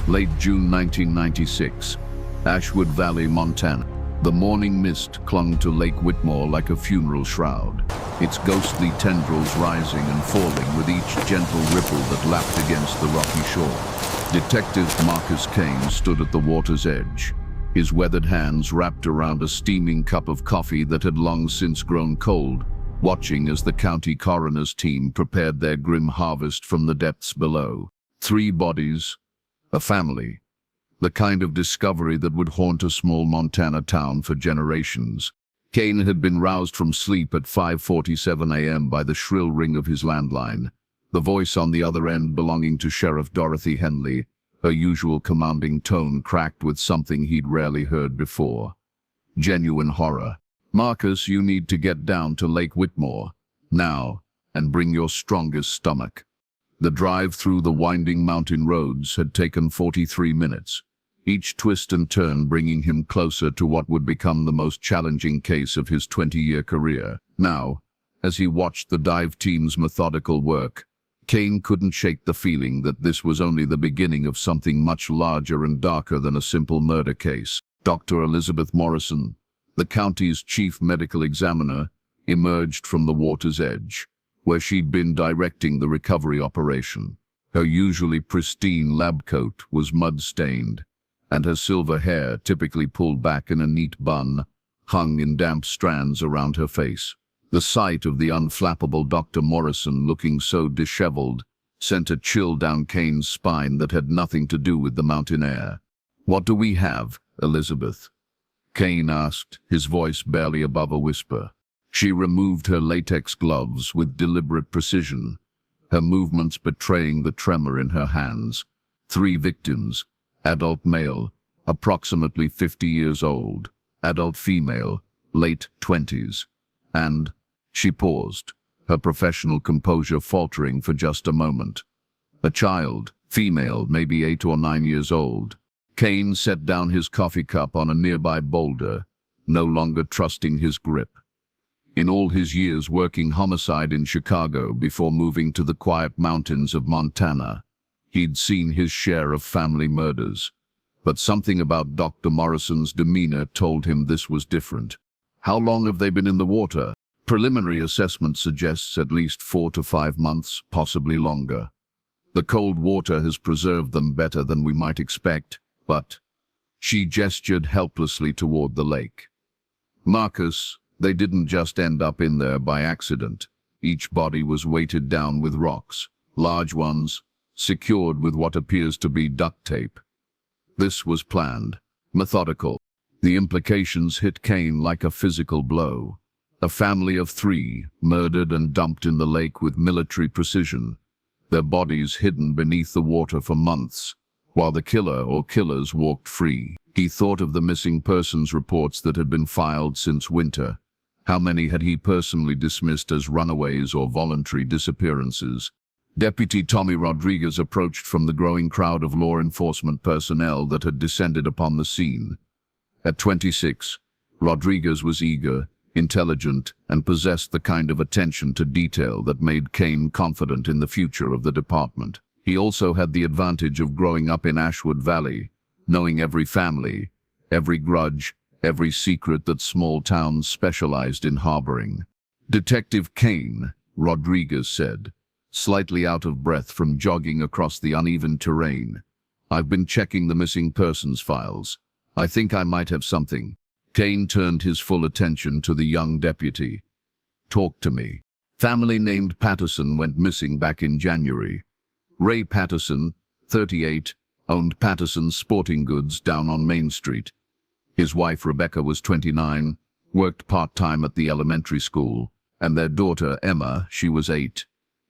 Late June 1996, Ashwood Valley, Montana. The morning mist clung to Lake Whitmore like a funeral shroud, its ghostly tendrils rising and falling with each gentle ripple that lapped against the rocky shore. Detective Marcus Kane stood at the water's edge, his weathered hands wrapped around a steaming cup of coffee that had long since grown cold, watching as the county coroner's team prepared their grim harvest from the depths below. 3 bodies, a family. The kind of discovery that would haunt a small Montana town for generations. Kane had been roused from sleep at 5:47 a.m. by the shrill ring of his landline, the voice on the other end belonging to Sheriff Dorothy Henley, her usual commanding tone cracked with something he'd rarely heard before. Genuine horror. "Marcus, you need to get down to Lake Whitmore, now, and bring your strongest stomach." The drive through the winding mountain roads had taken 43 minutes, each twist and turn bringing him closer to what would become the most challenging case of his 20-year career. Now, as he watched the dive team's methodical work, Kane couldn't shake the feeling that this was only the beginning of something much larger and darker than a simple murder case. Dr. Elizabeth Morrison, the county's chief medical examiner, emerged from the water's edge, where she'd been directing the recovery operation. Her usually pristine lab coat was mud-stained, and her silver hair, typically pulled back in a neat bun, hung in damp strands around her face. The sight of the unflappable Dr. Morrison looking so disheveled sent a chill down Kane's spine that had nothing to do with the mountain air. "What do we have, Elizabeth?" Kane asked, his voice barely above a whisper. She removed her latex gloves with deliberate precision, her movements betraying the tremor in her hands. 3 victims, adult male, approximately 50 years old, adult female, late 20s, and she paused, her professional composure faltering for just a moment. A child, female, maybe 8 or 9 years old. Kane set down his coffee cup on a nearby boulder, no longer trusting his grip. In all his years working homicide in Chicago before moving to the quiet mountains of Montana, he'd seen his share of family murders. But something about Dr. Morrison's demeanor told him this was different. "How long have they been in the water?" "Preliminary assessment suggests at least 4 to 5 months, possibly longer. The cold water has preserved them better than we might expect, but..." She gestured helplessly toward the lake. "Marcus, they didn't just end up in there by accident. Each body was weighted down with rocks, large ones, secured with what appears to be duct tape. This was planned, methodical. The implications hit Kane like a physical blow. A family of 3, murdered and dumped in the lake with military precision, their bodies hidden beneath the water for months, while the killer or killers walked free. He thought of the missing persons reports that had been filed since winter. How many had he personally dismissed as runaways or voluntary disappearances? Deputy Tommy Rodriguez approached from the growing crowd of law enforcement personnel that had descended upon the scene. At 26, Rodriguez was eager, intelligent, and possessed the kind of attention to detail that made Kane confident in the future of the department. He also had the advantage of growing up in Ashwood Valley, knowing every family, every grudge, every secret that small towns specialized in harboring. "Detective Kane," Rodriguez said, slightly out of breath from jogging across the uneven terrain. "I've been checking the missing persons files. I think I might have something." Kane turned his full attention to the young deputy. "Talk to me." "Family named Patterson went missing back in January. Ray Patterson, 38, owned Patterson's Sporting Goods down on Main Street. His wife Rebecca was 29, worked part-time at the elementary school, and their daughter Emma, she was 8.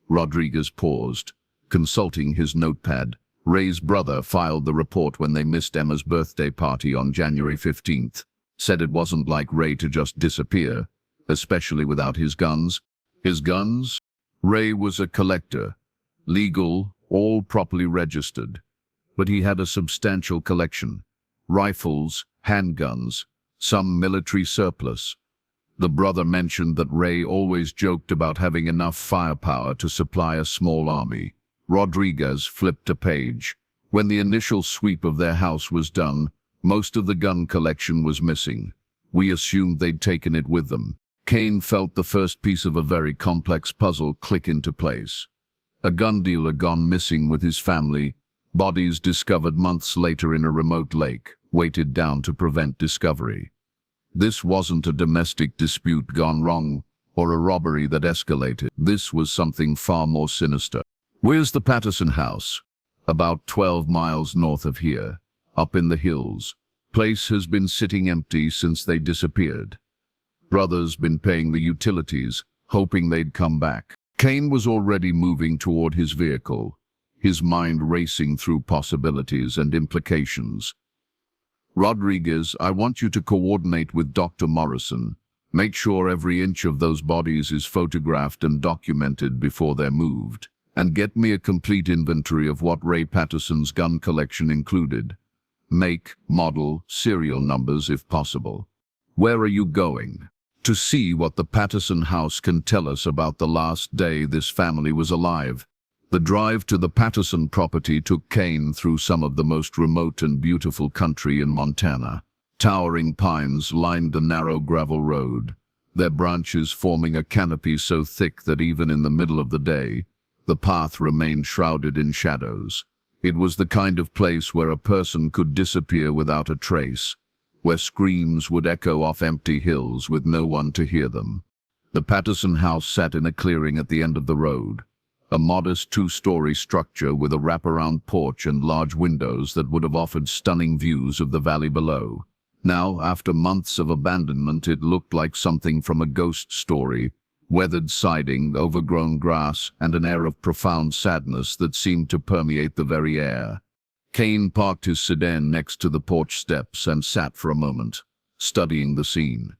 Rodriguez paused, consulting his notepad. Ray's brother filed the report when they missed Emma's birthday party on January 15th. Said it wasn't like Ray to just disappear, especially without his guns. His guns? Ray was a collector, legal, all properly registered. But he had a substantial collection. Rifles, handguns, some military surplus. The brother mentioned that Ray always joked about having enough firepower to supply a small army. Rodriguez flipped a page. When the initial sweep of their house was done, most of the gun collection was missing. We assumed they'd taken it with them. Kane felt the first piece of a very complex puzzle click into place. A gun dealer gone missing with his family, bodies discovered months later in a remote lake, weighted down to prevent discovery. This wasn't a domestic dispute gone wrong, or a robbery that escalated. This was something far more sinister. Where's the Patterson house? About 12 miles north of here, up in the hills. Place has been sitting empty since they disappeared. Brother's been paying the utilities, hoping they'd come back. Kane was already moving toward his vehicle, his mind racing through possibilities and implications. Rodriguez, I want you to coordinate with Dr. Morrison. Make sure every inch of those bodies is photographed and documented before they're moved. And get me a complete inventory of what Ray Patterson's gun collection included. Make, model, serial numbers if possible. Where are you going? To see what the Patterson house can tell us about the last day this family was alive. The drive to the Patterson property took Kane through some of the most remote and beautiful country in Montana. Towering pines lined the narrow gravel road, their branches forming a canopy so thick that even in the middle of the day, the path remained shrouded in shadows. It was the kind of place where a person could disappear without a trace, where screams would echo off empty hills with no one to hear them. The Patterson house sat in a clearing at the end of the road, a modest two-story structure with a wraparound porch and large windows that would have offered stunning views of the valley below. Now, after months of abandonment, it looked like something from a ghost story. Weathered siding, overgrown grass, and an air of profound sadness that seemed to permeate the very air. Kane parked his sedan next to the porch steps and sat for a moment, studying the scene.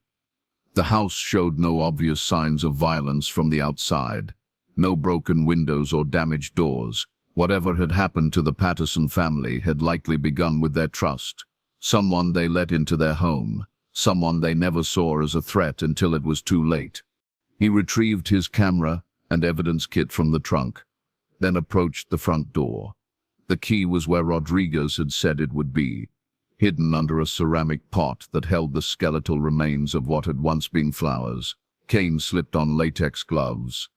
The house showed no obvious signs of violence from the outside, no broken windows or damaged doors. Whatever had happened to the Patterson family had likely begun with their trust. Someone they let into their home, someone they never saw as a threat until it was too late. He retrieved his camera and evidence kit from the trunk, then approached the front door. The key was where Rodriguez had said it would be, hidden under a ceramic pot that held the skeletal remains of what had once been flowers. Kane slipped on latex gloves,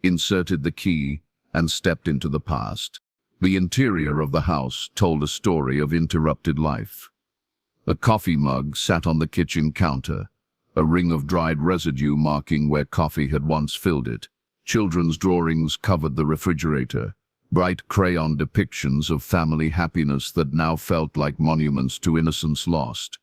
inserted the key, and stepped into the past. The interior of the house told a story of interrupted life. A coffee mug sat on the kitchen counter, a ring of dried residue marking where coffee had once filled it. Children's drawings covered the refrigerator, bright crayon depictions of family happiness that now felt like monuments to innocence lost.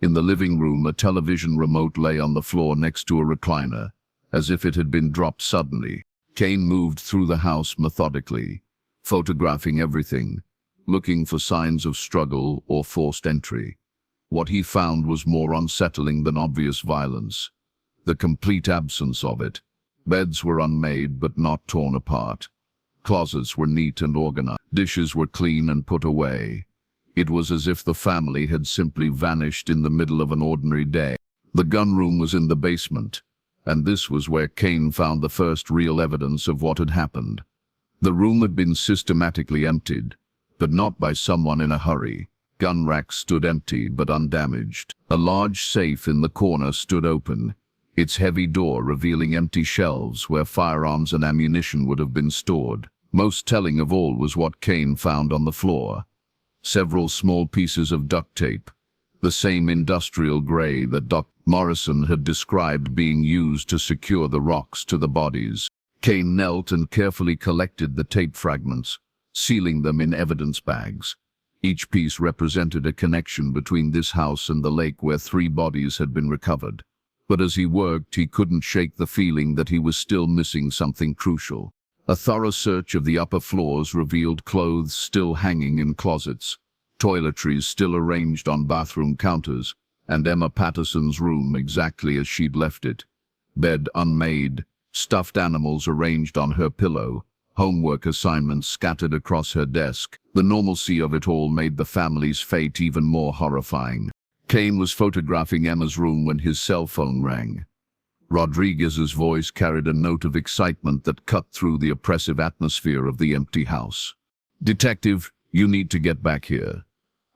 In the living room, a television remote lay on the floor next to a recliner, as if it had been dropped suddenly. Kane moved through the house methodically, photographing everything, looking for signs of struggle or forced entry. What he found was more unsettling than obvious violence, the complete absence of it. Beds were unmade but not torn apart. Closets were neat and organized. Dishes were clean and put away. It was as if the family had simply vanished in the middle of an ordinary day. The gun room was in the basement, and this was where Kane found the first real evidence of what had happened. The room had been systematically emptied, but not by someone in a hurry. Gun racks stood empty but undamaged. A large safe in the corner stood open, its heavy door revealing empty shelves where firearms and ammunition would have been stored. Most telling of all was what Kane found on the floor. Several small pieces of duct tape, the same industrial gray that Dr. Morrison had described being used to secure the rocks to the bodies. Kane knelt and carefully collected the tape fragments, sealing them in evidence bags. Each piece represented a connection between this house and the lake where 3 bodies had been recovered. But as he worked, he couldn't shake the feeling that he was still missing something crucial. A thorough search of the upper floors revealed clothes still hanging in closets, toiletries still arranged on bathroom counters, and Emma Patterson's room exactly as she'd left it. Bed unmade, stuffed animals arranged on her pillow, homework assignments scattered across her desk. The normalcy of it all made the family's fate even more horrifying. Kane was photographing Emma's room when his cell phone rang. Rodriguez's voice carried a note of excitement that cut through the oppressive atmosphere of the empty house. "Detective, You need to get back here.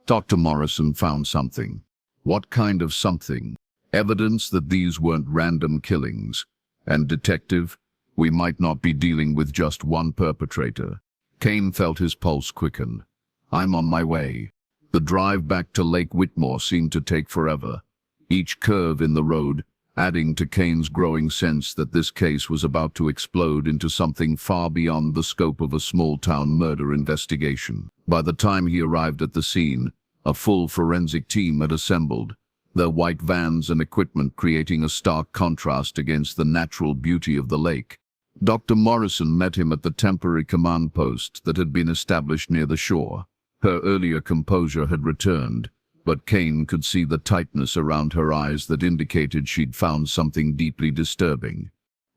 Dr. Morrison found something. What kind of something? Evidence that these weren't random killings. And detective, we might not be dealing with just one perpetrator. Kane felt his pulse quicken. I'm on my way. The drive back to Lake Whitmore seemed to take forever. Each curve in the road, adding to Kane's growing sense that this case was about to explode into something far beyond the scope of a small-town murder investigation. By the time he arrived at the scene, a full forensic team had assembled, their white vans and equipment creating a stark contrast against the natural beauty of the lake. Dr. Morrison met him at the temporary command post that had been established near the shore. Her earlier composure had returned, but Kane could see the tightness around her eyes that indicated she'd found something deeply disturbing.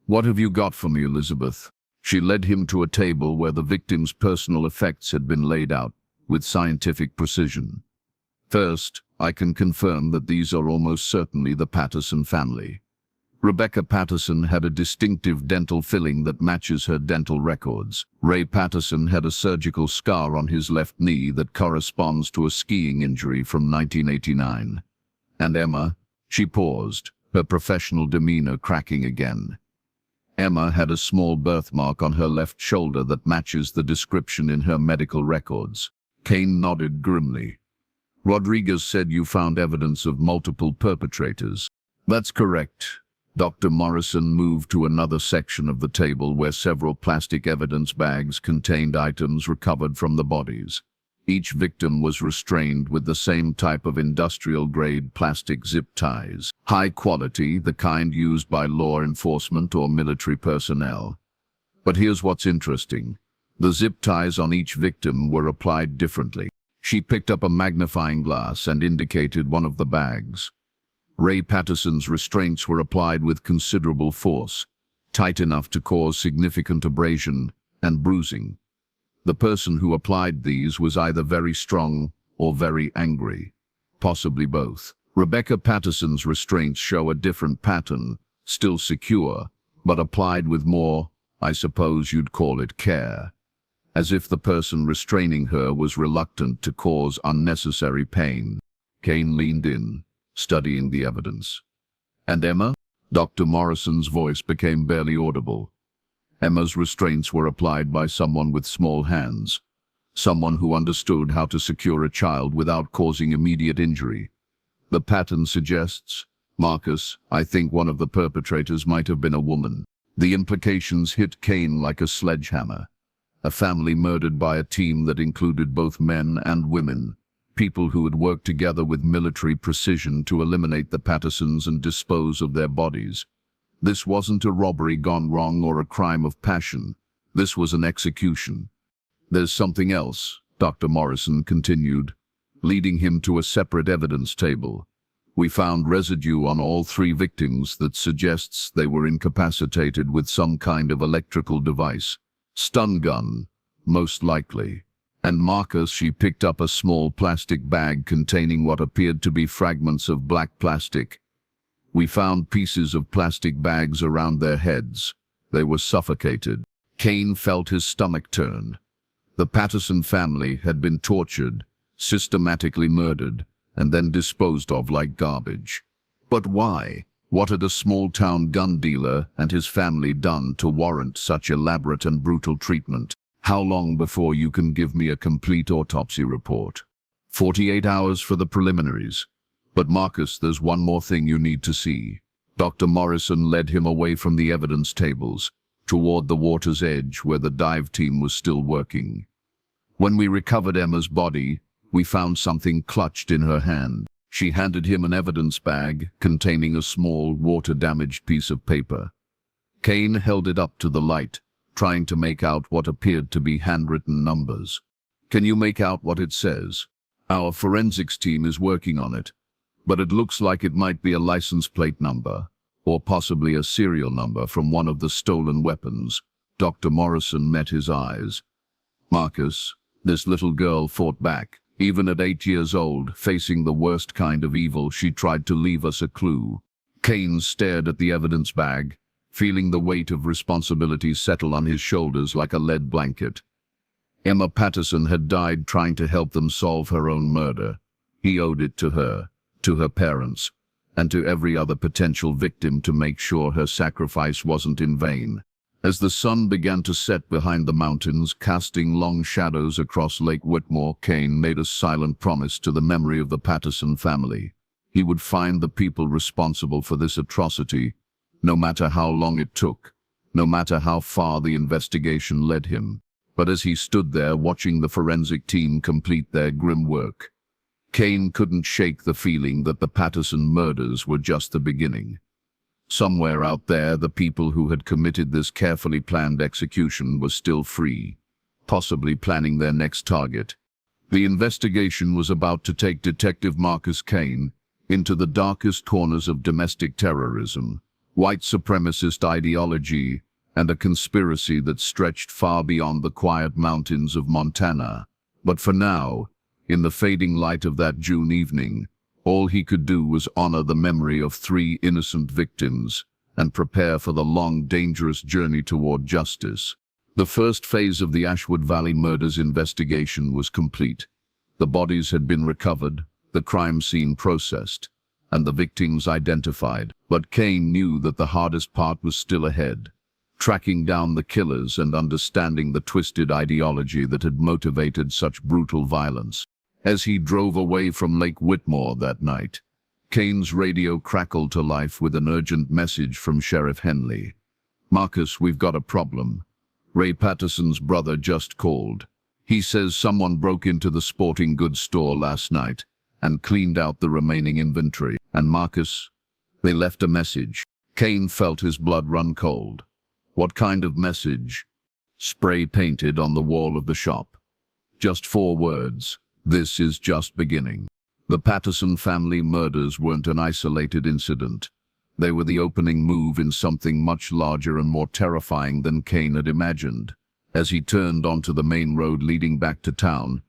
What have you got for me, Elizabeth? She led him to a table where the victim's personal effects had been laid out with scientific precision. First, I can confirm that these are almost certainly the Patterson family. Rebecca Patterson had a distinctive dental filling that matches her dental records. Ray Patterson had a surgical scar on his left knee that corresponds to a skiing injury from 1989. And Emma, she paused, her professional demeanor cracking again. Emma had a small birthmark on her left shoulder that matches the description in her medical records. Kane nodded grimly. Rodriguez said you found evidence of multiple perpetrators. That's correct. Dr. Morrison moved to another section of the table where several plastic evidence bags contained items recovered from the bodies. Each victim was restrained with the same type of industrial-grade plastic zip ties, high quality, the kind used by law enforcement or military personnel. But here's what's interesting. The zip ties on each victim were applied differently. She picked up a magnifying glass and indicated one of the bags. Ray Patterson's restraints were applied with considerable force, tight enough to cause significant abrasion and bruising. The person who applied these was either very strong or very angry, possibly both. Rebecca Patterson's restraints show a different pattern, still secure, but applied with more, I suppose you'd call it, care, as if the person restraining her was reluctant to cause unnecessary pain. Kane leaned in, studying the evidence. And Emma? Dr. Morrison's voice became barely audible. Emma's restraints were applied by someone with small hands, someone who understood how to secure a child without causing immediate injury. The pattern suggests, Marcus, I think one of the perpetrators might have been a woman. The implications hit Kane like a sledgehammer. A family murdered by a team that included both men and women, people who had worked together with military precision to eliminate the Pattersons and dispose of their bodies. This wasn't a robbery gone wrong or a crime of passion. This was an execution. There's something else, Dr. Morrison continued, leading him to a separate evidence table. We found residue on all three victims that suggests they were incapacitated with some kind of electrical device. Stun gun, most likely. And Marcus, she picked up a small plastic bag containing what appeared to be fragments of black plastic. We found pieces of plastic bags around their heads. They were suffocated. Kane felt his stomach turn. The Patterson family had been tortured, systematically murdered, and then disposed of like garbage. But why? What had a small-town gun dealer and his family done to warrant such elaborate and brutal treatment? How long before you can give me a complete autopsy report? 48 hours for the preliminaries. But Marcus, there's one more thing you need to see. Dr. Morrison led him away from the evidence tables, toward the water's edge where the dive team was still working. When we recovered Emma's body, we found something clutched in her hand. She handed him an evidence bag containing a small, water-damaged piece of paper. Kane held it up to the light, trying to make out what appeared to be handwritten numbers. Can you make out what it says? Our forensics team is working on it, but it looks like it might be a license plate number, or possibly a serial number from one of the stolen weapons. Dr. Morrison met his eyes. Marcus, this little girl fought back. Even at 8 years old, facing the worst kind of evil, she tried to leave us a clue. Kane stared at the evidence bag, feeling the weight of responsibility settle on his shoulders like a lead blanket. Emma Patterson had died trying to help them solve her own murder. He owed it to her parents, and to every other potential victim to make sure her sacrifice wasn't in vain. As the sun began to set behind the mountains, casting long shadows across Lake Whitmore, Kane made a silent promise to the memory of the Patterson family. He would find the people responsible for this atrocity, no matter how long it took, no matter how far the investigation led him. But as he stood there watching the forensic team complete their grim work, Kane couldn't shake the feeling that the Patterson murders were just the beginning. Somewhere out there, the people who had committed this carefully planned execution were still free, possibly planning their next target. The investigation was about to take Detective Marcus Kane into the darkest corners of domestic terrorism, white supremacist ideology, and a conspiracy that stretched far beyond the quiet mountains of Montana. But for now, in the fading light of that June evening, all he could do was honor the memory of 3 innocent victims and prepare for the long, dangerous journey toward justice. The first phase of the Ashwood Valley murders investigation was complete. The bodies had been recovered, the crime scene processed, and the victims identified. But Kane knew that the hardest part was still ahead, tracking down the killers and understanding the twisted ideology that had motivated such brutal violence. As he drove away from Lake Whitmore that night, Kane's radio crackled to life with an urgent message from Sheriff Henley. "Marcus, we've got a problem. Ray Patterson's brother just called. He says someone broke into the sporting goods store last night and cleaned out the remaining inventory. And Marcus, they left a message." Kane felt his blood run cold. What kind of message? Spray painted on the wall of the shop. Just 4 words. "This is just beginning." The Patterson family murders weren't an isolated incident. They were the opening move in something much larger and more terrifying than Kane had imagined. As he turned onto the main road leading back to town,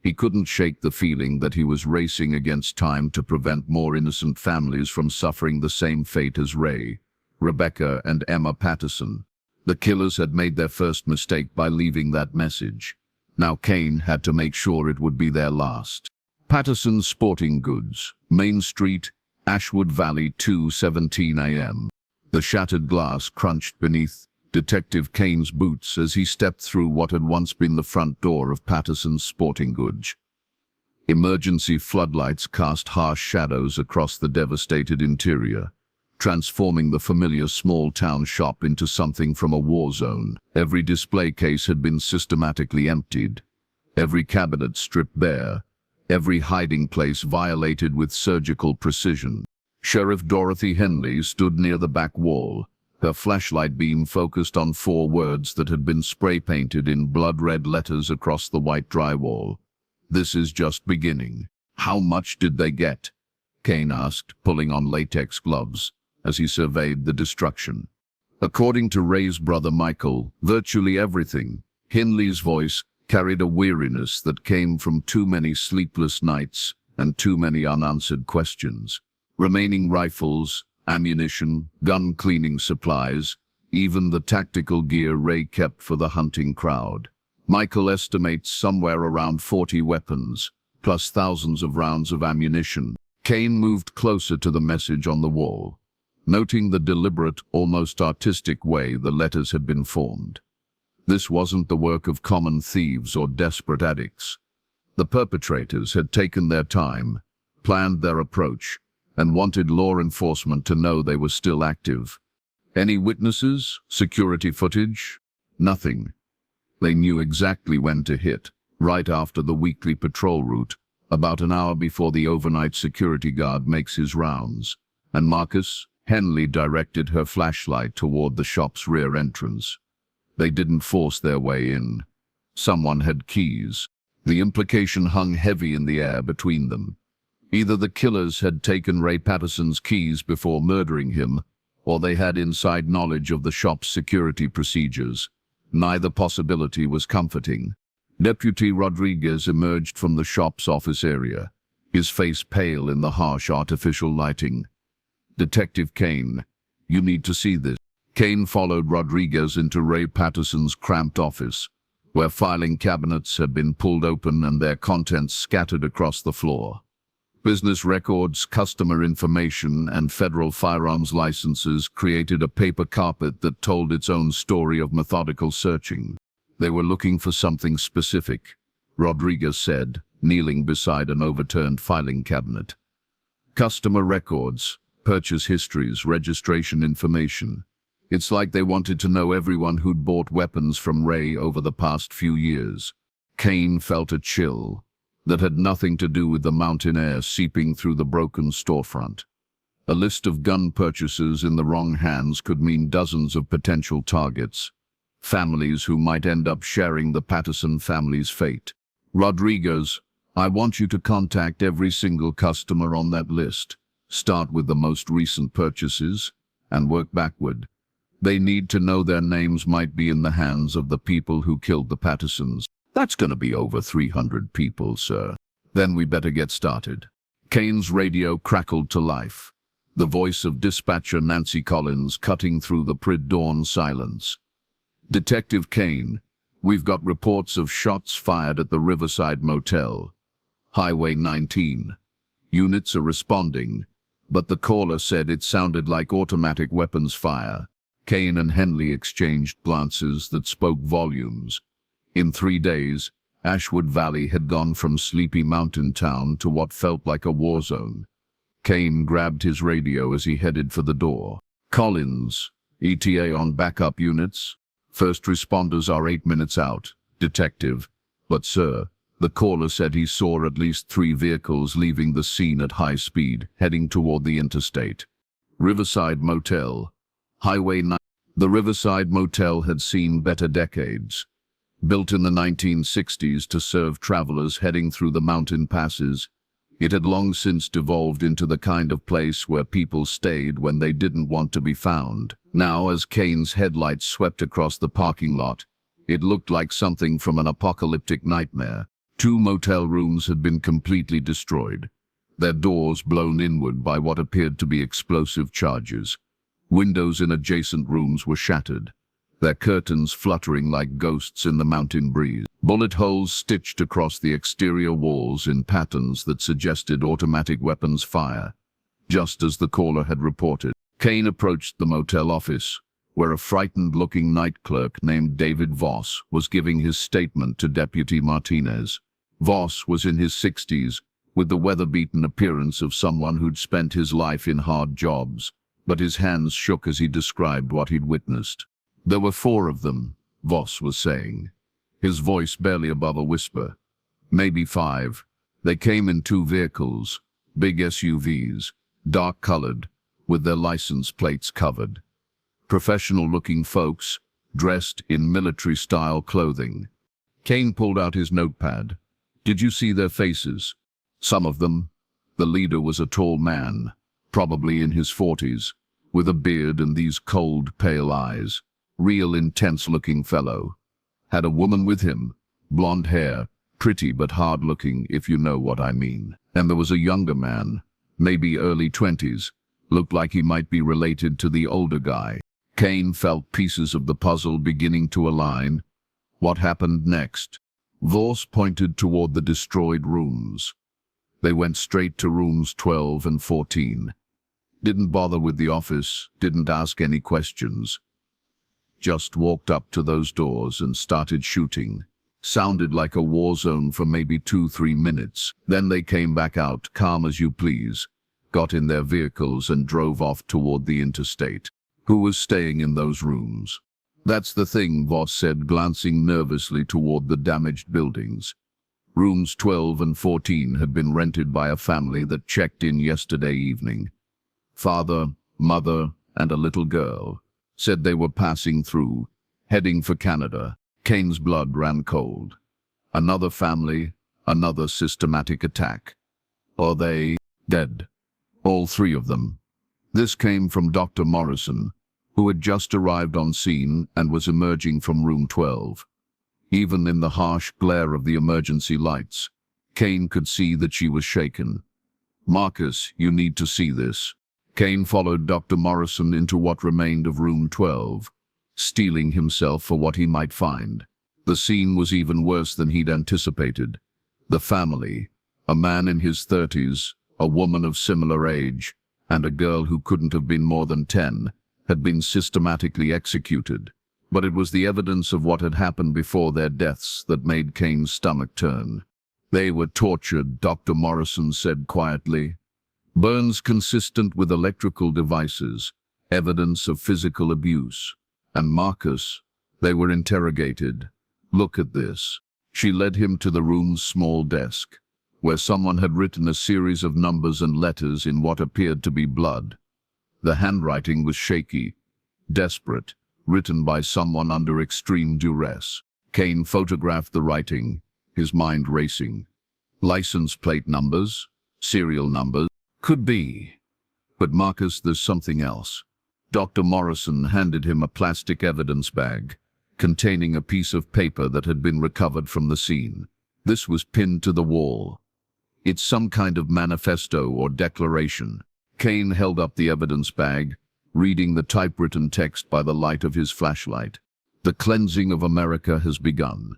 he couldn't shake the feeling that he was racing against time to prevent more innocent families from suffering the same fate as Ray, Rebecca, and Emma Patterson. The killers had made their first mistake by leaving that message. Now Kane had to make sure it would be their last. Patterson's Sporting Goods, Main Street, Ashwood Valley, 2:17 a.m. The shattered glass crunched beneath Detective Kane's boots as he stepped through what had once been the front door of Patterson's Sporting Goods. Emergency floodlights cast harsh shadows across the devastated interior, transforming the familiar small-town shop into something from a war zone. Every display case had been systematically emptied, every cabinet stripped bare, every hiding place violated with surgical precision. Sheriff Dorothy Henley stood near the back wall, her flashlight beam focused on 4 words that had been spray-painted in blood-red letters across the white drywall. "This is just beginning." "How much did they get?" Kane asked, pulling on latex gloves as he surveyed the destruction. "According to Ray's brother Michael, virtually everything." Henley's voice carried a weariness that came from too many sleepless nights and too many unanswered questions. Remaining rifles, ammunition, gun cleaning supplies, even the tactical gear Ray kept for the hunting crowd. Michael estimates somewhere around 40 weapons, plus thousands of rounds of ammunition. Kane moved closer to the message on the wall, noting the deliberate, almost artistic way the letters had been formed. This wasn't the work of common thieves or desperate addicts. The perpetrators had taken their time, planned their approach, and wanted law enforcement to know they were still active. Any witnesses? Security footage? Nothing. They knew exactly when to hit, right after the weekly patrol route, about an hour before the overnight security guard makes his rounds. And Marcus? Henley directed her flashlight toward the shop's rear entrance. They didn't force their way in. Someone had keys. The implication hung heavy in the air between them. Either the killers had taken Ray Patterson's keys before murdering him, or they had inside knowledge of the shop's security procedures. Neither possibility was comforting. Deputy Rodriguez emerged from the shop's office area, his face pale in the harsh artificial lighting. "Detective Kane, you need to see this." Kane followed Rodriguez into Ray Patterson's cramped office, where filing cabinets had been pulled open and their contents scattered across the floor. Business records, customer information, and federal firearms licenses created a paper carpet that told its own story of methodical searching. They were looking for something specific, Rodriguez said, kneeling beside an overturned filing cabinet. Customer records, purchase histories, registration information. It's like they wanted to know everyone who'd bought weapons from Ray over the past few years. Kane felt a chill that had nothing to do with the mountain air seeping through the broken storefront. A list of gun purchases in the wrong hands could mean dozens of potential targets, families who might end up sharing the Patterson family's fate. Rodriguez, I want you to contact every single customer on that list. Start with the most recent purchases and work backward. They need to know their names might be in the hands of the people who killed the Pattersons. That's going to be over 300 people, sir. Then we better get started. Kane's radio crackled to life, the voice of dispatcher Nancy Collins cutting through the pre-dawn silence. Detective Kane, we've got reports of shots fired at the Riverside Motel, Highway 19. Units are responding, but the caller said it sounded like automatic weapons fire. Kane and Henley exchanged glances that spoke volumes. In 3 days, Ashwood Valley had gone from sleepy mountain town to what felt like a war zone. Kane grabbed his radio as he headed for the door. Collins, ETA on backup units? First responders are 8 minutes out, detective. But sir, the caller said he saw at least 3 vehicles leaving the scene at high speed, heading toward the interstate. Riverside Motel, Highway 9. The Riverside Motel had seen better decades. Built in the 1960s to serve travelers heading through the mountain passes, it had long since devolved into the kind of place where people stayed when they didn't want to be found. Now, as Kane's headlights swept across the parking lot, it looked like something from an apocalyptic nightmare. 2 motel rooms had been completely destroyed, their doors blown inward by what appeared to be explosive charges. Windows in adjacent rooms were shattered, their curtains fluttering like ghosts in the mountain breeze. Bullet holes stitched across the exterior walls in patterns that suggested automatic weapons fire. Just as the caller had reported, Kane approached the motel office, where a frightened-looking night clerk named David Voss was giving his statement to Deputy Martinez. Voss was in his 60s, with the weather-beaten appearance of someone who'd spent his life in hard jobs, but his hands shook as he described what he'd witnessed. There were 4 of them, Voss was saying, his voice barely above a whisper. Maybe 5. They came in 2 vehicles, big SUVs, dark-colored, with their license plates covered. Professional-looking folks, dressed in military-style clothing. Kane pulled out his notepad. Did you see their faces? Some of them. The leader was a tall man, probably in his 40s, with a beard and these cold, pale eyes. Real intense-looking fellow. Had a woman with him, blonde hair, pretty but hard-looking, if you know what I mean. And there was a younger man, maybe early 20s, looked like he might be related to the older guy. Kane felt pieces of the puzzle beginning to align. What happened next? Voss pointed toward the destroyed rooms. They went straight to rooms 12 and 14. Didn't bother with the office, didn't ask any questions. Just walked up to those doors and started shooting. Sounded like a war zone for maybe 2-3 minutes. Then they came back out, calm as you please, got in their vehicles and drove off toward the interstate. Who was staying in those rooms? That's the thing, Voss said, glancing nervously toward the damaged buildings. Rooms 12 and 14 had been rented by a family that checked in yesterday evening. Father, mother, and a little girl. Said they were passing through, heading for Canada. Kane's blood ran cold. Another family, another systematic attack. Are they dead? All 3 of them. This came from Dr. Morrison, who had just arrived on scene and was emerging from room 12. Even in the harsh glare of the emergency lights, Kane could see that she was shaken. Marcus, you need to see this. Kane followed Dr. Morrison into what remained of room 12, steeling himself for what he might find. The scene was even worse than he'd anticipated. The family, a man in his 30s, a woman of similar age, and a girl who couldn't have been more than 10, had been systematically executed. But it was the evidence of what had happened before their deaths that made Kane's stomach turn. They were tortured, Dr. Morrison said quietly. Burns consistent with electrical devices, evidence of physical abuse. And Marcus, they were interrogated. Look at this. She led him to the room's small desk, where someone had written a series of numbers and letters in what appeared to be blood. The handwriting was shaky, desperate, written by someone under extreme duress. Kane photographed the writing, his mind racing. License plate numbers, serial numbers, could be. But Marcus, there's something else. Dr. Morrison handed him a plastic evidence bag, containing a piece of paper that had been recovered from the scene. This was pinned to the wall. It's some kind of manifesto or declaration. Kane held up the evidence bag, reading the typewritten text by the light of his flashlight. The cleansing of America has begun.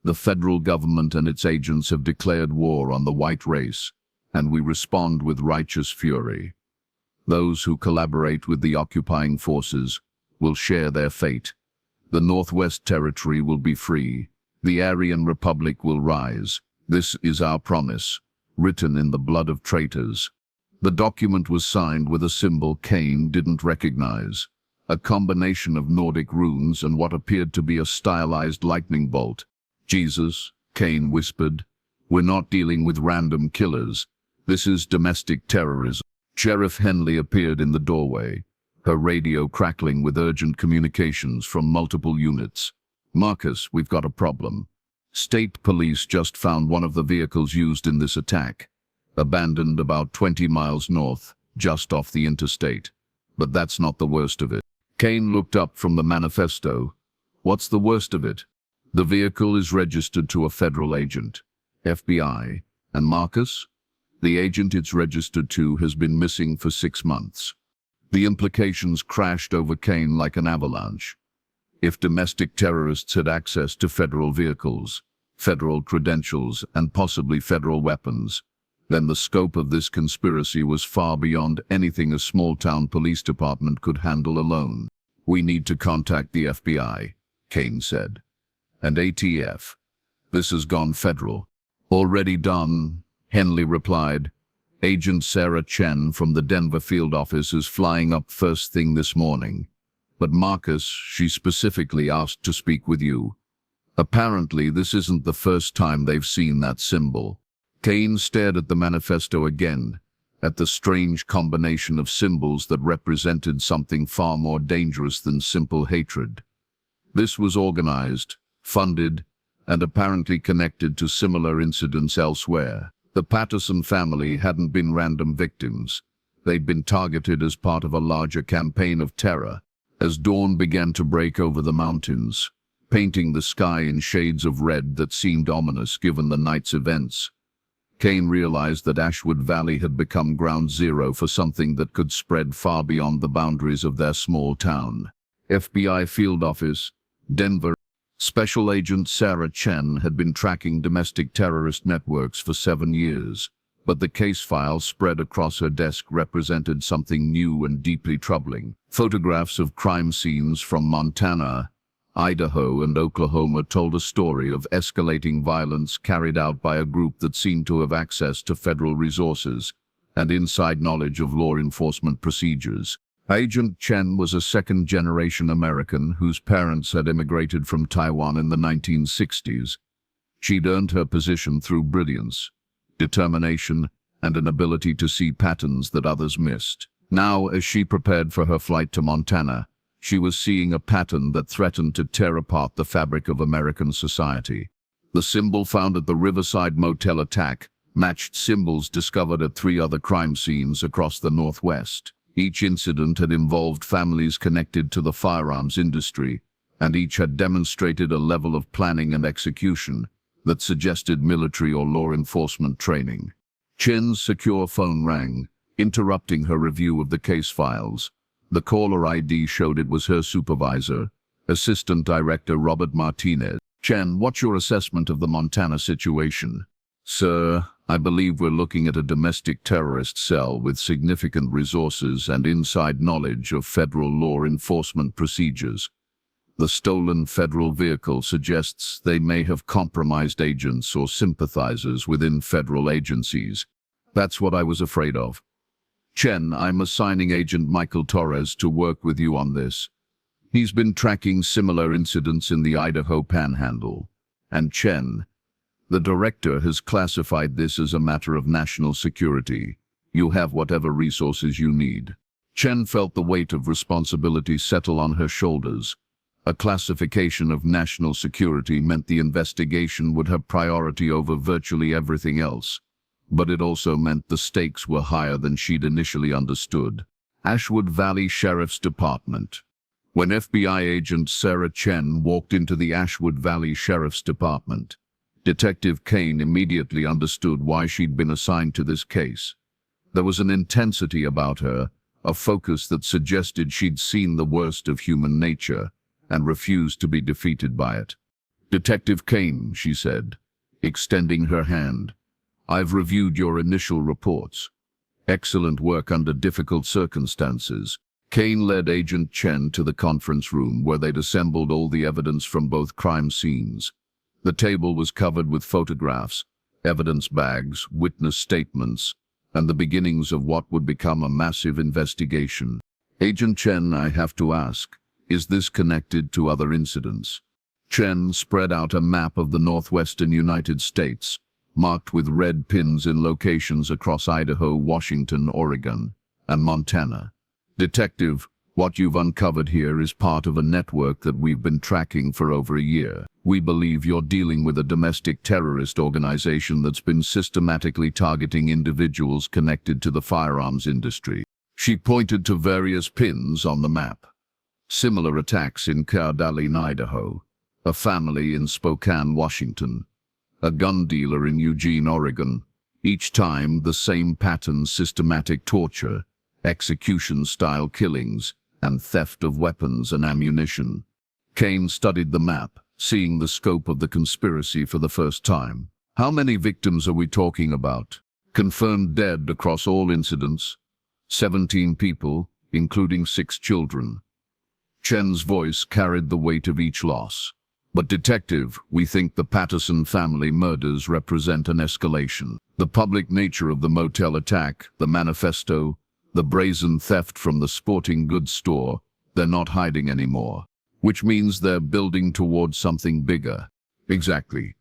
The federal government and its agents have declared war on the white race, and we respond with righteous fury. Those who collaborate with the occupying forces will share their fate. The Northwest Territory will be free. The Aryan Republic will rise. This is our promise, written in the blood of traitors. The document was signed with a symbol Kane didn't recognize, a combination of Nordic runes and what appeared to be a stylized lightning bolt. Jesus, Kane whispered, we're not dealing with random killers. This is domestic terrorism. Sheriff Henley appeared in the doorway, her radio crackling with urgent communications from multiple units. Marcus, we've got a problem. State police just found one of the vehicles used in this attack, abandoned about 20 miles north, just off the interstate. But that's not the worst of it. Kane looked up from the manifesto. What's the worst of it? The vehicle is registered to a federal agent, FBI, and Marcus? The agent it's registered to has been missing for 6 months. The implications crashed over Kane like an avalanche. If domestic terrorists had access to federal vehicles, federal credentials, and possibly federal weapons, then the scope of this conspiracy was far beyond anything a small-town police department could handle alone. We need to contact the FBI, Kane said. And ATF. This has gone federal. Already done, Henley replied. Agent Sarah Chen from the Denver field office is flying up first thing this morning. But Marcus, she specifically asked to speak with you. Apparently, this isn't the first time they've seen that symbol. Kane stared at the manifesto again, at the strange combination of symbols that represented something far more dangerous than simple hatred. This was organized, funded, and apparently connected to similar incidents elsewhere. The Patterson family hadn't been random victims. They'd been targeted as part of a larger campaign of terror. As dawn began to break over the mountains, painting the sky in shades of red that seemed ominous given the night's events, Kane realized that Ashwood Valley had become ground zero for something that could spread far beyond the boundaries of their small town. FBI Field Office, Denver. Special Agent Sarah Chen had been tracking domestic terrorist networks for 7 years, but the case file spread across her desk represented something new and deeply troubling. Photographs of crime scenes from Montana, Idaho, and Oklahoma told a story of escalating violence carried out by a group that seemed to have access to federal resources and inside knowledge of law enforcement procedures. Agent Chen was a second-generation American whose parents had immigrated from Taiwan in the 1960s. She'd earned her position through brilliance, determination, and an ability to see patterns that others missed. Now, as she prepared for her flight to Montana, she was seeing a pattern that threatened to tear apart the fabric of American society. The symbol found at the Riverside Motel attack matched symbols discovered at 3 other crime scenes across the Northwest. Each incident had involved families connected to the firearms industry, and each had demonstrated a level of planning and execution that suggested military or law enforcement training. Chen's secure phone rang, interrupting her review of the case files. The caller ID showed it was her supervisor, Assistant Director Robert Martinez. Chen, what's your assessment of the Montana situation? Sir, I believe we're looking at a domestic terrorist cell with significant resources and inside knowledge of federal law enforcement procedures. The stolen federal vehicle suggests they may have compromised agents or sympathizers within federal agencies. That's what I was afraid of. Chen, I'm assigning Agent Michael Torres to work with you on this. He's been tracking similar incidents in the Idaho Panhandle. And Chen, the director has classified this as a matter of national security. You have whatever resources you need. Chen felt the weight of responsibility settle on her shoulders. A classification of national security meant the investigation would have priority over virtually everything else. But it also meant the stakes were higher than she'd initially understood. Ashwood Valley Sheriff's Department. When FBI agent Sarah Chen walked into the Ashwood Valley Sheriff's Department, Detective Kane immediately understood why she'd been assigned to this case. There was an intensity about her, a focus that suggested she'd seen the worst of human nature and refused to be defeated by it. Detective Kane, she said, extending her hand. I've reviewed your initial reports. Excellent work under difficult circumstances. Kane led Agent Chen to the conference room where they'd assembled all the evidence from both crime scenes. The table was covered with photographs, evidence bags, witness statements, and the beginnings of what would become a massive investigation. Agent Chen, I have to ask, is this connected to other incidents? Chen spread out a map of the northwestern United States, marked with red pins in locations across Idaho, Washington, Oregon, and Montana. Detective, what you've uncovered here is part of a network that we've been tracking for over a year. We believe you're dealing with a domestic terrorist organization that's been systematically targeting individuals connected to the firearms industry. She pointed to various pins on the map. Similar attacks in Dardanelle, Idaho, a family in Spokane, Washington, a gun dealer in Eugene, Oregon. Each time the same pattern: systematic torture, execution-style killings, and theft of weapons and ammunition. Kane studied the map, seeing the scope of the conspiracy for the first time. How many victims are we talking about? Confirmed dead across all incidents. 17 people, including 6 children. Chen's voice carried the weight of each loss. But detective, we think the Patterson family murders represent an escalation. The public nature of the motel attack, the manifesto, the brazen theft from the sporting goods store, they're not hiding anymore. Which means they're building towards something bigger. Exactly.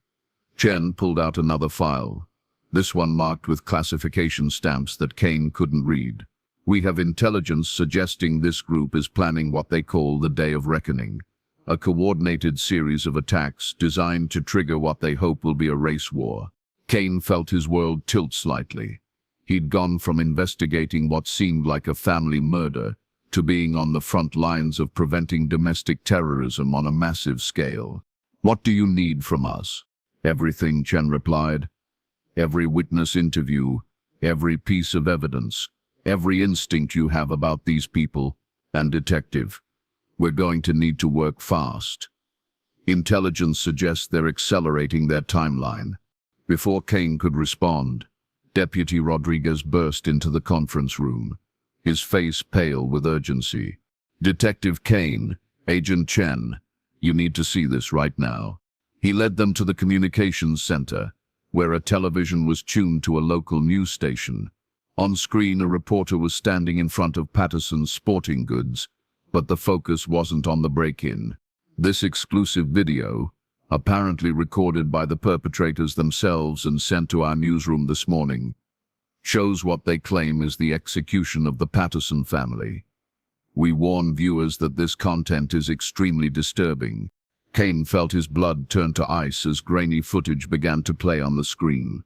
Chen pulled out another file, this one marked with classification stamps that Kane couldn't read. We have intelligence suggesting this group is planning what they call the Day of Reckoning, a coordinated series of attacks designed to trigger what they hope will be a race war. Kane felt his world tilt slightly. He'd gone from investigating what seemed like a family murder to being on the front lines of preventing domestic terrorism on a massive scale. What do you need from us? Everything, Chen replied. Every witness interview, every piece of evidence, every instinct you have about these people. And detective, we're going to need to work fast. Intelligence suggests they're accelerating their timeline. Before Kane could respond, Deputy Rodriguez burst into the conference room, his face pale with urgency. Detective Kane, Agent Chen, you need to see this right now. He led them to the communications center, where a television was tuned to a local news station. On screen, a reporter was standing in front of Patterson's sporting goods, but the focus wasn't on the break-in. This exclusive video, apparently recorded by the perpetrators themselves and sent to our newsroom this morning, shows what they claim is the execution of the Patterson family. We warn viewers that this content is extremely disturbing. Kane felt his blood turn to ice as grainy footage began to play on the screen.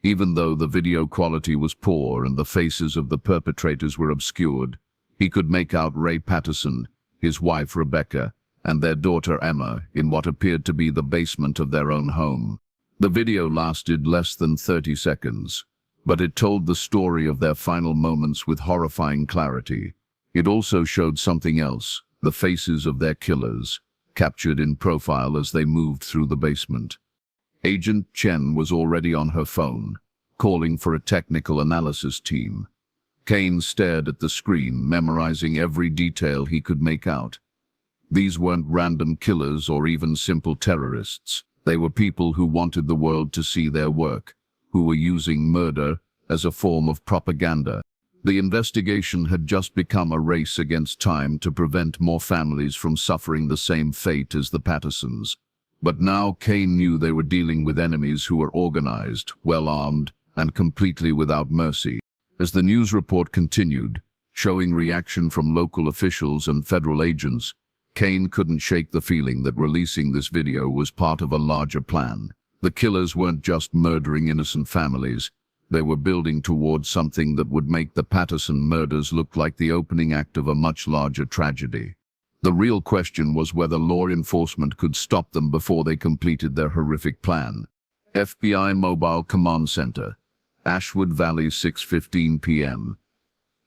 Even though the video quality was poor and the faces of the perpetrators were obscured, he could make out Ray Patterson, his wife Rebecca, and their daughter Emma in what appeared to be the basement of their own home. The video lasted less than 30 seconds, but it told the story of their final moments with horrifying clarity. It also showed something else, the faces of their killers. captured in profile as they moved through the basement. Agent Chen was already on her phone, calling for a technical analysis team. Kane stared at the screen, memorizing every detail he could make out. These weren't random killers or even simple terrorists. They were people who wanted the world to see their work, who were using murder as a form of propaganda. The investigation had just become a race against time to prevent more families from suffering the same fate as the Pattersons. But now Kane knew they were dealing with enemies who were organized, well-armed, and completely without mercy. As the news report continued, showing reaction from local officials and federal agents, Kane couldn't shake the feeling that releasing this video was part of a larger plan. The killers weren't just murdering innocent families. They were building towards something that would make the Patterson murders look like the opening act of a much larger tragedy. The real question was whether law enforcement could stop them before they completed their horrific plan. FBI Mobile Command Center, Ashwood Valley, 6:15 p.m.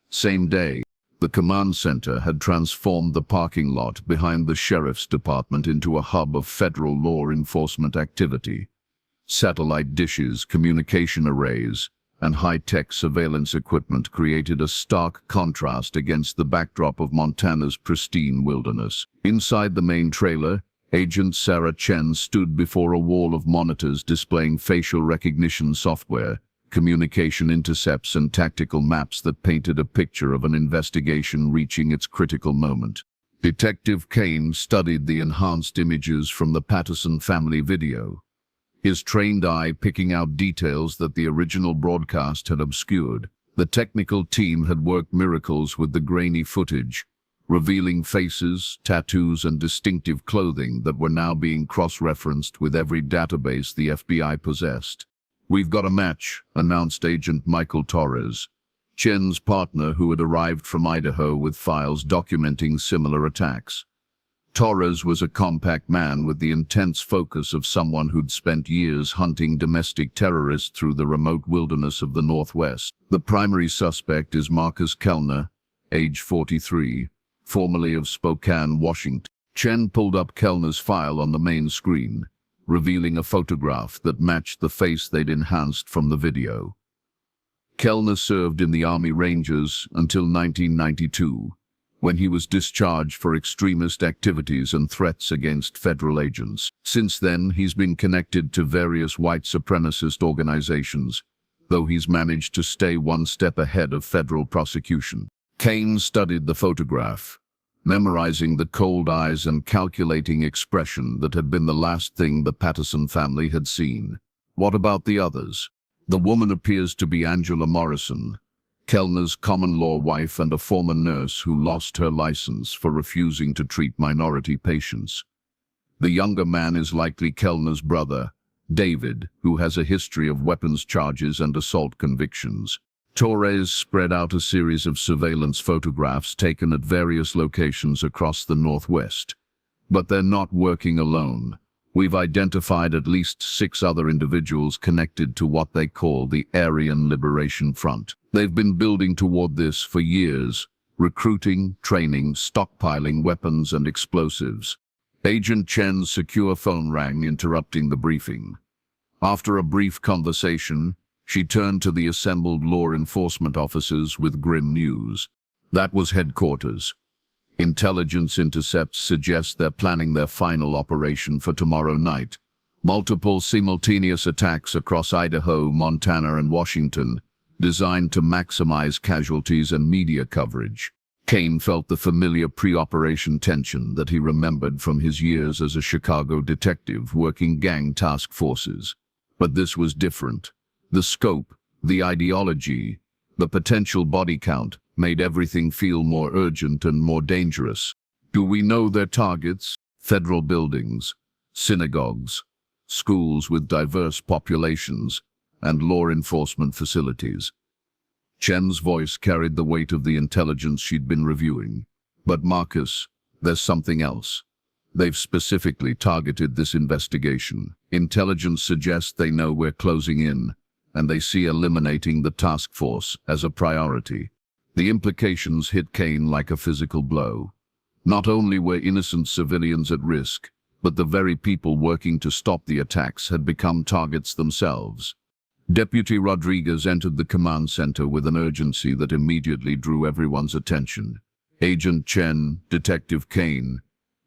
Same day, the command center had transformed the parking lot behind the sheriff's department into a hub of federal law enforcement activity. Satellite dishes, communication arrays, and high-tech surveillance equipment created a stark contrast against the backdrop of Montana's pristine wilderness. Inside the main trailer, Agent Sarah Chen stood before a wall of monitors displaying facial recognition software, communication intercepts, and tactical maps that painted a picture of an investigation reaching its critical moment. Detective Kane studied the enhanced images from the Patterson family video, his trained eye picking out details that the original broadcast had obscured. The technical team had worked miracles with the grainy footage, revealing faces, tattoos, and distinctive clothing that were now being cross-referenced with every database the FBI possessed. "We've got a match," announced Agent Michael Torres, Chen's partner who had arrived from Idaho with files documenting similar attacks. Torres was a compact man with the intense focus of someone who'd spent years hunting domestic terrorists through the remote wilderness of the Northwest. The primary suspect is Marcus Kellner, age 43, formerly of Spokane, Washington. Chen pulled up Kellner's file on the main screen, revealing a photograph that matched the face they'd enhanced from the video. Kellner served in the Army Rangers until 1992, when he was discharged for extremist activities and threats against federal agents. Since then, he's been connected to various white supremacist organizations, though he's managed to stay one step ahead of federal prosecution. Kane studied the photograph, memorizing the cold eyes and calculating expression that had been the last thing the Patterson family had seen. What about the others? The woman appears to be Angela Morrison, Kellner's common-law wife and a former nurse who lost her license for refusing to treat minority patients. The younger man is likely Kellner's brother, David, who has a history of weapons charges and assault convictions. Torres spread out a series of surveillance photographs taken at various locations across the Northwest. But they're not working alone. We've identified at least 6 other individuals connected to what they call the Aryan Liberation Front. They've been building toward this for years, recruiting, training, stockpiling weapons and explosives. Agent Chen's secure phone rang, interrupting the briefing. After a brief conversation, she turned to the assembled law enforcement officers with grim news. That was headquarters. Intelligence intercepts suggest they're planning their final operation for tomorrow night. Multiple simultaneous attacks across Idaho, Montana, and Washington, designed to maximize casualties and media coverage. Kane felt the familiar pre-operation tension that he remembered from his years as a Chicago detective working gang task forces. But this was different. The scope, the ideology, the potential body count made everything feel more urgent and more dangerous. Do we know their targets? Federal buildings, synagogues, schools with diverse populations, and law enforcement facilities. Chen's voice carried the weight of the intelligence she'd been reviewing. But Marcus, there's something else. They've specifically targeted this investigation. Intelligence suggests they know we're closing in, and they see eliminating the task force as a priority. The implications hit Kane like a physical blow. Not only were innocent civilians at risk, but the very people working to stop the attacks had become targets themselves. Deputy Rodriguez entered the command center with an urgency that immediately drew everyone's attention. Agent Chen, Detective Kane,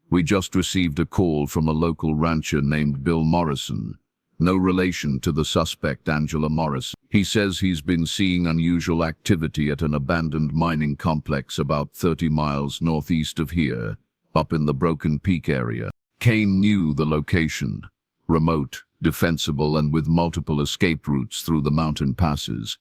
we just received a call from a local rancher named Bill Morrison. No relation to the suspect, Angela Morrison. He says he's been seeing unusual activity at an abandoned mining complex about 30 miles northeast of here, up in the Broken Peak area. Kane knew the location. Remote, defensible, and with multiple escape routes through the mountain passes.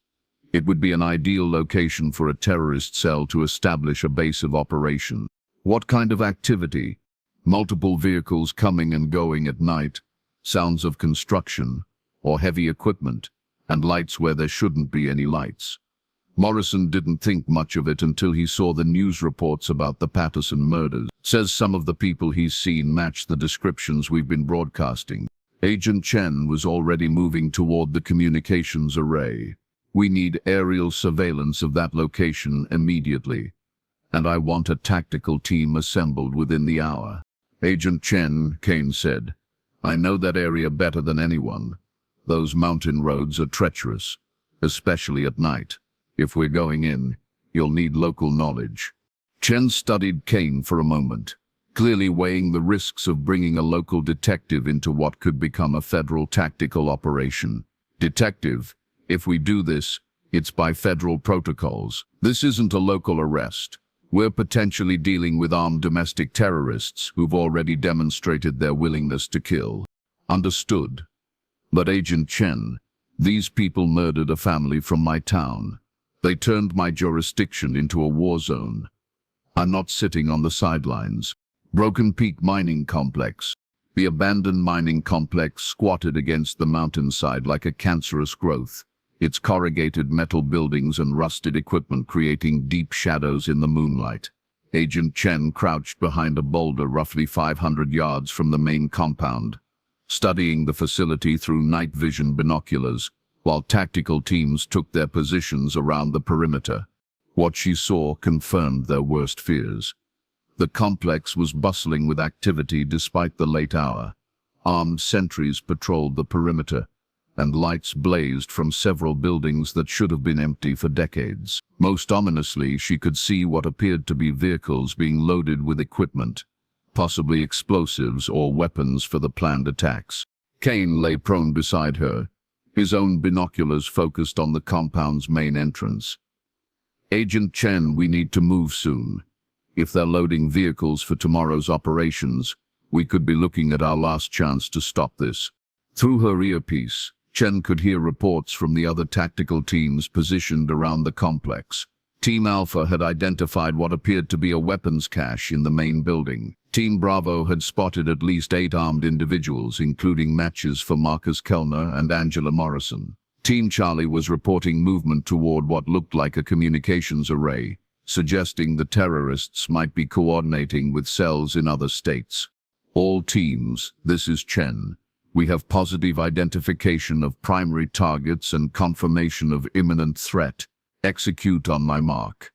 It would be an ideal location for a terrorist cell to establish a base of operation. What kind of activity? Multiple vehicles coming and going at night, sounds of construction or heavy equipment, and lights where there shouldn't be any lights. Morrison didn't think much of it until he saw the news reports about the Patterson murders. Says some of the people he's seen match the descriptions we've been broadcasting. Agent Chen was already moving toward the communications array. We need aerial surveillance of that location immediately, and I want a tactical team assembled within the hour. Agent Chen, Kane said, I know that area better than anyone. Those mountain roads are treacherous, especially at night. If we're going in, you'll need local knowledge. Chen studied Kane for a moment, clearly weighing the risks of bringing a local detective into what could become a federal tactical operation. Detective, if we do this, it's by federal protocols. This isn't a local arrest. We're potentially dealing with armed domestic terrorists who've already demonstrated their willingness to kill. Understood. But Agent Chen, these people murdered a family from my town. They turned my jurisdiction into a war zone. I'm not sitting on the sidelines. Broken Peak Mining Complex. The abandoned mining complex squatted against the mountainside like a cancerous growth, its corrugated metal buildings and rusted equipment creating deep shadows in the moonlight. Agent Chen crouched behind a boulder roughly 500 yards from the main compound, studying the facility through night vision binoculars, while tactical teams took their positions around the perimeter. What she saw confirmed their worst fears. The complex was bustling with activity despite the late hour. Armed sentries patrolled the perimeter, and lights blazed from several buildings that should have been empty for decades. Most ominously, she could see what appeared to be vehicles being loaded with equipment, possibly explosives or weapons for the planned attacks. Kane lay prone beside her, his own binoculars focused on the compound's main entrance. Agent Chen, we need to move soon. If they're loading vehicles for tomorrow's operations, we could be looking at our last chance to stop this. Through her earpiece, Chen could hear reports from the other tactical teams positioned around the complex. Team Alpha had identified what appeared to be a weapons cache in the main building. Team Bravo had spotted at least 8 armed individuals, including matches for Marcus Kellner and Angela Morrison. Team Charlie was reporting movement toward what looked like a communications array, suggesting the terrorists might be coordinating with cells in other states. All teams, this is Chen. We have positive identification of primary targets and confirmation of imminent threat. Execute on my mark.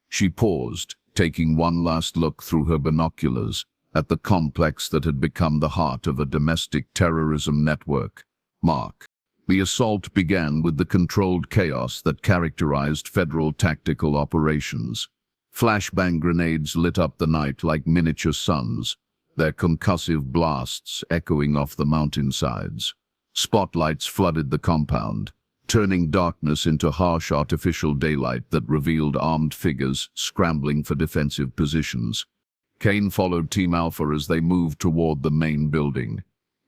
She paused, taking one last look through her binoculars at the complex that had become the heart of a domestic terrorism network. Mark. The assault began with the controlled chaos that characterized federal tactical operations. Flashbang grenades lit up the night like miniature suns, their concussive blasts echoing off the mountainsides. Spotlights flooded the compound, turning darkness into harsh artificial daylight that revealed armed figures scrambling for defensive positions. Kane followed Team Alpha as they moved toward the main building,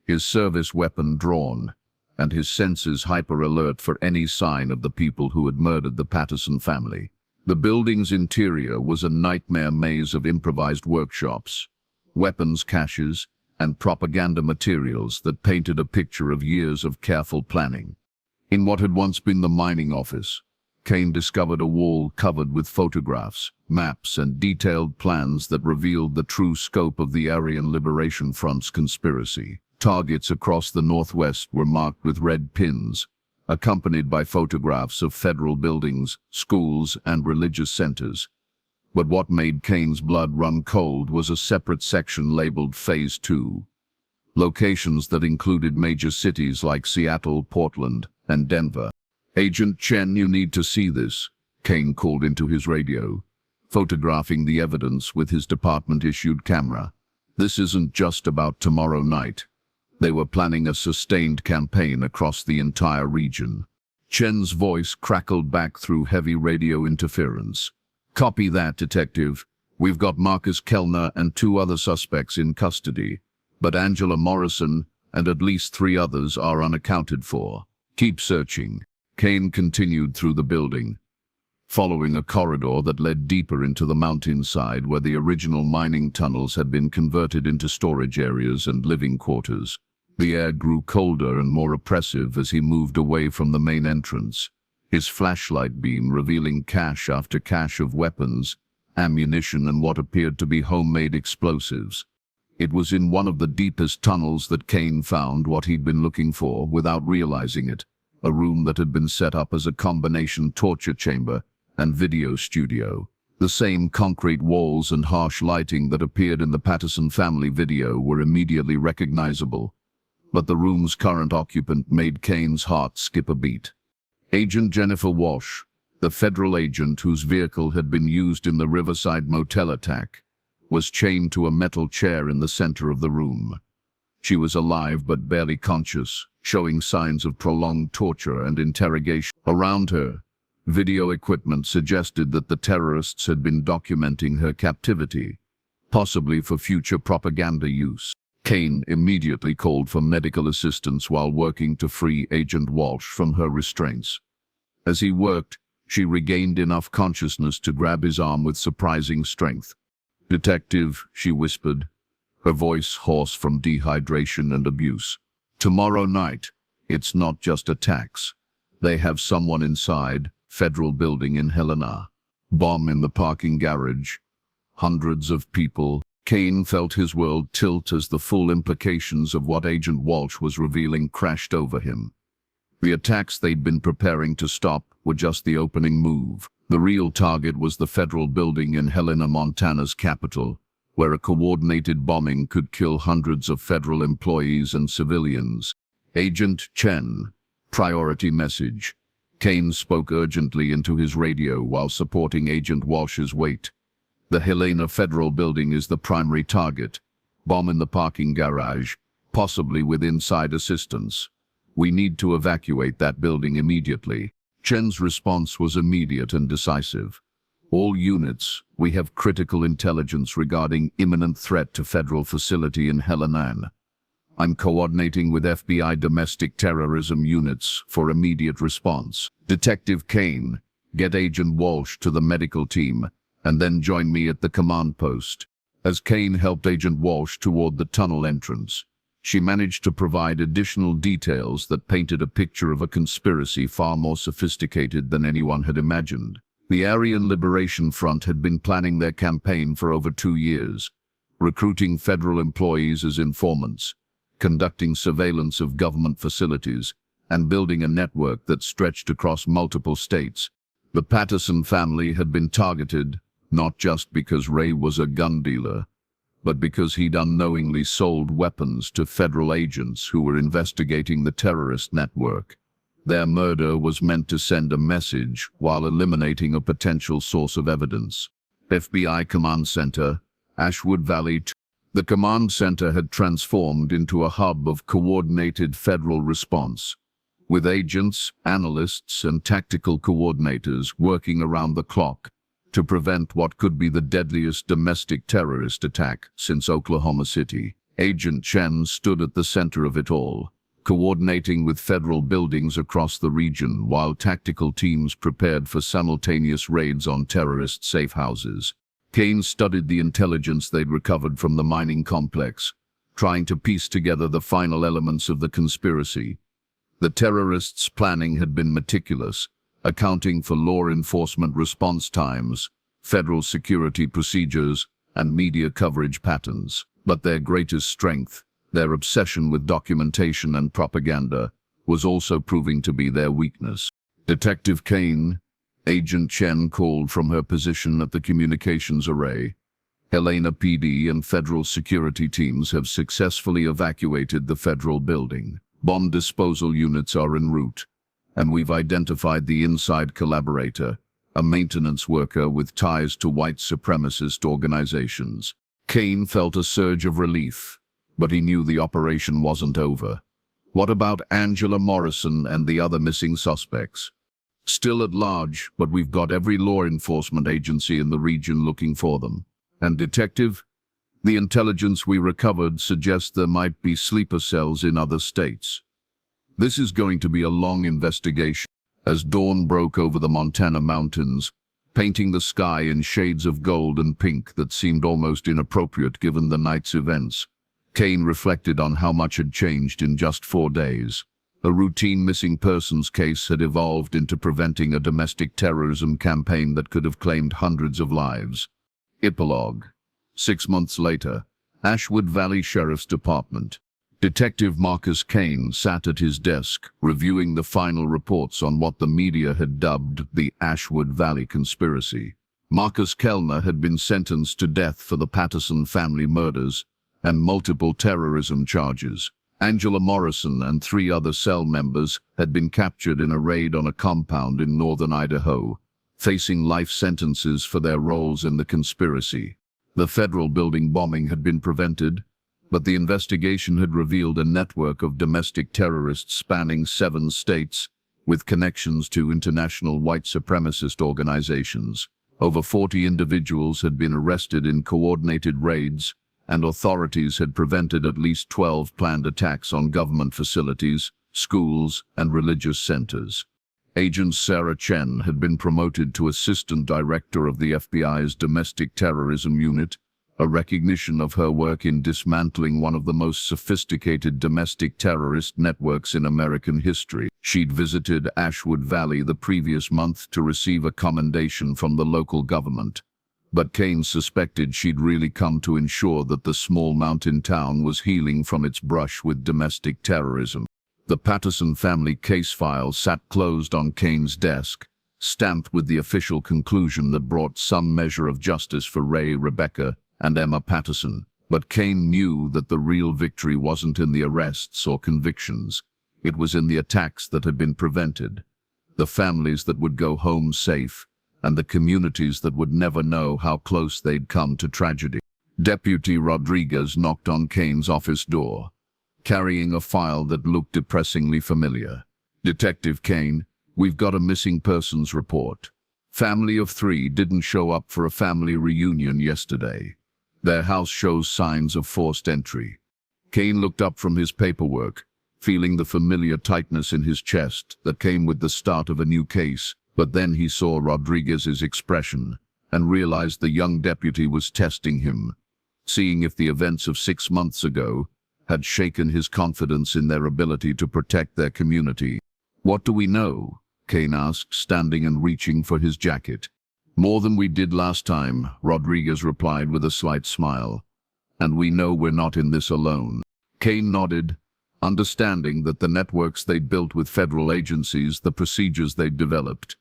his service weapon drawn, and his senses hyper-alert for any sign of the people who had murdered the Patterson family. The building's interior was a nightmare maze of improvised workshops, weapons caches, and propaganda materials that painted a picture of years of careful planning. In what had once been the mining office, Kane discovered a wall covered with photographs, maps, and detailed plans that revealed the true scope of the Aryan Liberation Front's conspiracy. Targets across the Northwest were marked with red pins, accompanied by photographs of federal buildings, schools, and religious centers. But what made Kane's blood run cold was a separate section labeled Phase 2. Locations that included major cities like Seattle, Portland, and Denver. "Agent Chen, you need to see this," Kane called into his radio, photographing the evidence with his department-issued camera. "This isn't just about tomorrow night." They were planning a sustained campaign across the entire region. Chen's voice crackled back through heavy radio interference. "Copy that, Detective. We've got Marcus Kellner and 2 other suspects in custody, but Angela Morrison and at least 3 others are unaccounted for. Keep searching." Kane continued through the building, following a corridor that led deeper into the mountainside where the original mining tunnels had been converted into storage areas and living quarters. The air grew colder and more oppressive as he moved away from the main entrance, his flashlight beam revealing cache after cache of weapons, ammunition, and what appeared to be homemade explosives. It was in one of the deepest tunnels that Kane found what he'd been looking for without realizing it. A room that had been set up as a combination torture chamber and video studio. The same concrete walls and harsh lighting that appeared in the Patterson family video were immediately recognizable, but the room's current occupant made Kane's heart skip a beat. Agent Jennifer Walsh, the federal agent whose vehicle had been used in the Riverside motel attack, was chained to a metal chair in the center of the room. She was alive but barely conscious, showing signs of prolonged torture and interrogation. Around her, video equipment suggested that the terrorists had been documenting her captivity, possibly for future propaganda use. Kane immediately called for medical assistance while working to free Agent Walsh from her restraints. As he worked, she regained enough consciousness to grab his arm with surprising strength. "Detective," she whispered, her voice hoarse from dehydration and abuse. "Tomorrow night, it's not just attacks. They have someone inside, federal building in Helena. Bomb in the parking garage. Hundreds of people." Kane felt his world tilt as the full implications of what Agent Walsh was revealing crashed over him. The attacks they'd been preparing to stop were just the opening move. The real target was the federal building in Helena, Montana's capital, where a coordinated bombing could kill hundreds of federal employees and civilians. "Agent Chen, priority message." Kane spoke urgently into his radio while supporting Agent Walsh's weight. "The Helena Federal Building is the primary target. Bomb in the parking garage, possibly with inside assistance. We need to evacuate that building immediately." Chen's response was immediate and decisive. "All units, we have critical intelligence regarding imminent threat to federal facility in Helena. I'm coordinating with FBI domestic terrorism units for immediate response. Detective Kane, get Agent Walsh to the medical team, and then join me at the command post." As Kane helped Agent Walsh toward the tunnel entrance, she managed to provide additional details that painted a picture of a conspiracy far more sophisticated than anyone had imagined. The Aryan Liberation Front had been planning their campaign for over 2 years, recruiting federal employees as informants, conducting surveillance of government facilities, and building a network that stretched across multiple states. The Patterson family had been targeted, not just because Ray was a gun dealer, but because he'd unknowingly sold weapons to federal agents who were investigating the terrorist network. Their murder was meant to send a message while eliminating a potential source of evidence. FBI Command Center, Ashwood Valley. The command center had transformed into a hub of coordinated federal response, with agents, analysts, and tactical coordinators working around the clock to prevent what could be the deadliest domestic terrorist attack since Oklahoma City. Agent Chen stood at the center of it all, coordinating with federal buildings across the region while tactical teams prepared for simultaneous raids on terrorist safe houses. Kane studied the intelligence they'd recovered from the mining complex, trying to piece together the final elements of the conspiracy. The terrorists' planning had been meticulous, accounting for law enforcement response times, federal security procedures, and media coverage patterns. But their greatest strength, their obsession with documentation and propaganda, was also proving to be their weakness. Detective Kane, Agent Chen called from her position at the communications array. Helena PD and federal security teams have successfully evacuated the federal building. Bomb disposal units are en route, and we've identified the inside collaborator, a maintenance worker with ties to white supremacist organizations. Kane felt a surge of relief, but he knew the operation wasn't over. What about Angela Morrison and the other missing suspects? Still at large, but we've got every law enforcement agency in the region looking for them. And Detective, the intelligence we recovered suggests there might be sleeper cells in other states. This is going to be a long investigation. As dawn broke over the Montana mountains, painting the sky in shades of gold and pink that seemed almost inappropriate given the night's events, Kane reflected on how much had changed in just 4 days. A routine missing persons case had evolved into preventing a domestic terrorism campaign that could have claimed hundreds of lives. Epilogue. 6 months later, Ashwood Valley Sheriff's Department. Detective Marcus Kane sat at his desk, reviewing the final reports on what the media had dubbed the Ashwood Valley Conspiracy. Marcus Kellner had been sentenced to death for the Patterson family murders and multiple terrorism charges. Angela Morrison and 3 other cell members had been captured in a raid on a compound in northern Idaho, facing life sentences for their roles in the conspiracy. The federal building bombing had been prevented, but the investigation had revealed a network of domestic terrorists spanning 7 states, with connections to international white supremacist organizations. Over 40 individuals had been arrested in coordinated raids, and authorities had prevented at least 12 planned attacks on government facilities, schools, and religious centers. Agent Sarah Chen had been promoted to Assistant Director of the FBI's Domestic Terrorism Unit, a recognition of her work in dismantling one of the most sophisticated domestic terrorist networks in American history. She'd visited Ashwood Valley the previous month to receive a commendation from the local government, but Kane suspected she'd really come to ensure that the small mountain town was healing from its brush with domestic terrorism. The Patterson family case file sat closed on Kane's desk, stamped with the official conclusion that brought some measure of justice for Ray, Rebecca, and Emma Patterson. But Kane knew that the real victory wasn't in the arrests or convictions. It was in the attacks that had been prevented, the families that would go home safe, and the communities that would never know how close they'd come to tragedy. Deputy Rodriguez knocked on Kane's office door, carrying a file that looked depressingly familiar. "Detective Kane, we've got a missing persons report. Family of 3 didn't show up for a family reunion yesterday. Their house shows signs of forced entry." Kane looked up from his paperwork, feeling the familiar tightness in his chest that came with the start of a new case. But then he saw Rodriguez's expression and realized the young deputy was testing him, seeing if the events of 6 months ago had shaken his confidence in their ability to protect their community. "What do we know?" Kane asked, standing and reaching for his jacket. "More than we did last time," Rodriguez replied with a slight smile. "And we know we're not in this alone." Kane nodded, understanding that the networks they'd built with federal agencies, the procedures they'd developed,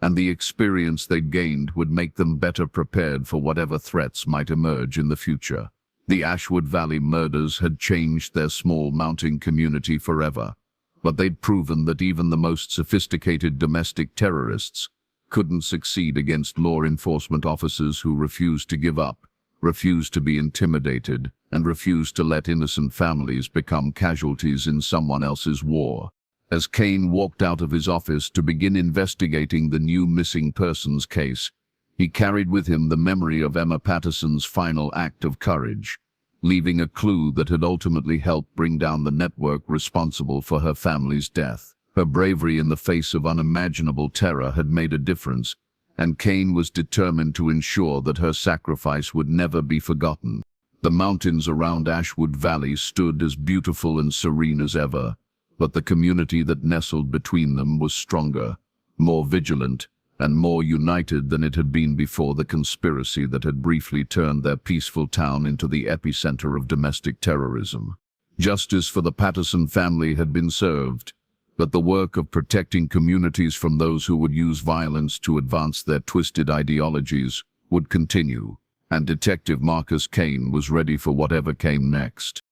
and the experience they'd gained would make them better prepared for whatever threats might emerge in the future. The Ashwood Valley murders had changed their small mountain community forever, but they'd proven that even the most sophisticated domestic terrorists couldn't succeed against law enforcement officers who refused to give up, refused to be intimidated, and refused to let innocent families become casualties in someone else's war. As Kane walked out of his office to begin investigating the new missing persons case, he carried with him the memory of Emma Patterson's final act of courage, leaving a clue that had ultimately helped bring down the network responsible for her family's death. Her bravery in the face of unimaginable terror had made a difference, and Kane was determined to ensure that her sacrifice would never be forgotten. The mountains around Ashwood Valley stood as beautiful and serene as ever, but the community that nestled between them was stronger, more vigilant, and more united than it had been before the conspiracy that had briefly turned their peaceful town into the epicenter of domestic terrorism. Justice for the Patterson family had been served, But the work of protecting communities from those who would use violence to advance their twisted ideologies would continue, and Detective Marcus Kane was ready for whatever came next.